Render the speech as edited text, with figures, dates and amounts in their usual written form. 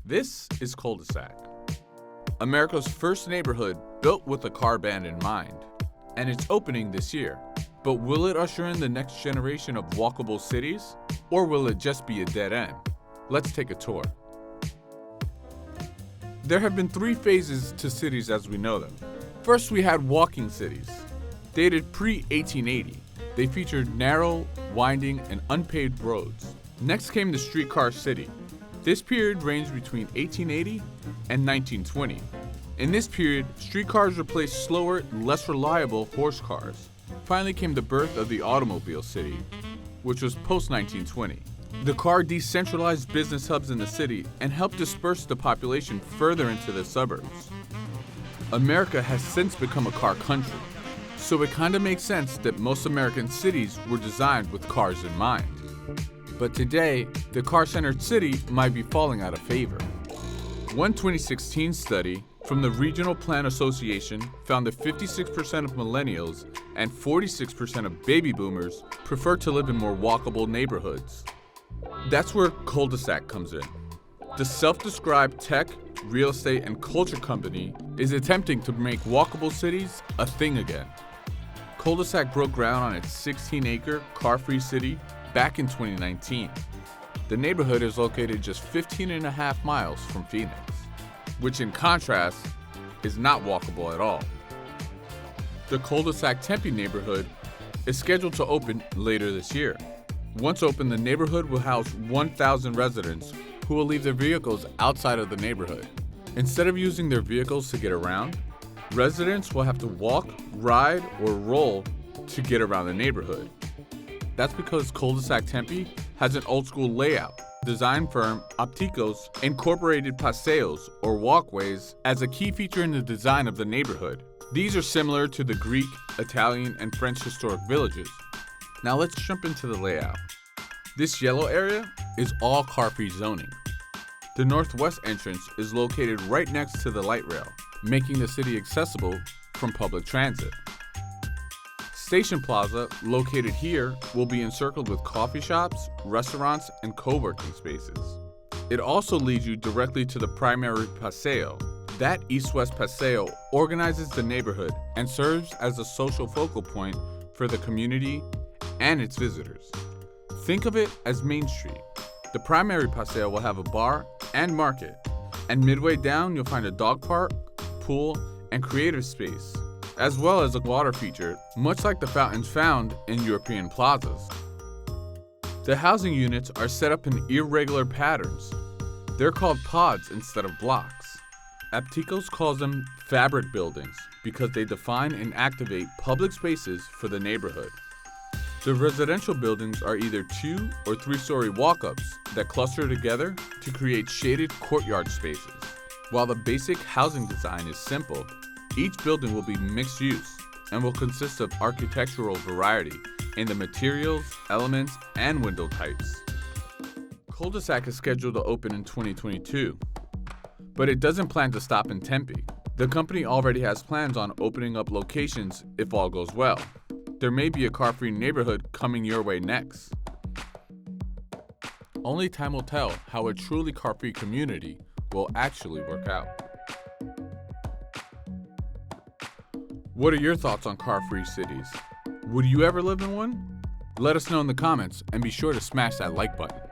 This is Culdesac, America's first neighborhood built with a car ban in mind, and it's opening this year. But will it usher in the next generation of walkable cities, or will it just be a dead end? Let's take a tour. There have been three phases to cities as we know them. First, we had walking cities. Dated pre-1880, they featured narrow, winding, and unpaved roads. Next came the streetcar city. This period ranged between 1880 and 1920. In this period, streetcars replaced slower, less reliable horse cars. Finally came the birth of the automobile city, which was post-1920. The car decentralized business hubs in the city and helped disperse the population further into the suburbs. America has since become a car country, so it kind of makes sense that most American cities were designed with cars in mind. But today, the car-centered city might be falling out of favor. One 2016 study from the Regional Plan Association found that 56% of millennials and 46% of baby boomers prefer to live in more walkable neighborhoods. That's where Culdesac comes in. The self-described tech, real estate, and culture company is attempting to make walkable cities a thing again. Culdesac broke ground on its 16-acre car-free city back in 2019. The neighborhood is located just 15.5 miles from Phoenix, which in contrast is not walkable at all. The Culdesac Tempe neighborhood is scheduled to open later this year. Once open, the neighborhood will house 1,000 residents who will leave their vehicles outside of the neighborhood. Instead of using their vehicles to get around, residents will have to walk, ride, or roll to get around the neighborhood. That's because Culdesac Tempe has an old-school layout. Design firm Opticos incorporated paseos, or walkways, as a key feature in the design of the neighborhood. These are similar to the Greek, Italian, and French historic villages. Now let's jump into the layout. This yellow area is all car-free zoning. The northwest entrance is located right next to the light rail, making the city accessible from public transit. Station Plaza, located here, will be encircled with coffee shops, restaurants, and co-working spaces. It also leads you directly to the primary paseo. That east-west paseo organizes the neighborhood and serves as a social focal point for the community and its visitors. Think of it as Main Street. The primary paseo will have a bar and market, and midway down you'll find a dog park, pool, and creative space, as well as a water feature, much like the fountains found in European plazas. The housing units are set up in irregular patterns. They're called pods instead of blocks. Opticos calls them fabric buildings because they define and activate public spaces for the neighborhood. The residential buildings are either 2 or 3-story walk-ups that cluster together to create shaded courtyard spaces. While the basic housing design is simple, each building will be mixed use and will consist of architectural variety in the materials, elements, and window types. Culdesac is scheduled to open in 2022, but it doesn't plan to stop in Tempe. The company already has plans on opening up locations if all goes well. There may be a car-free neighborhood coming your way next. Only time will tell how a truly car-free community will actually work out. What are your thoughts on car-free cities? Would you ever live in one? Let us know in the comments and be sure to smash that like button.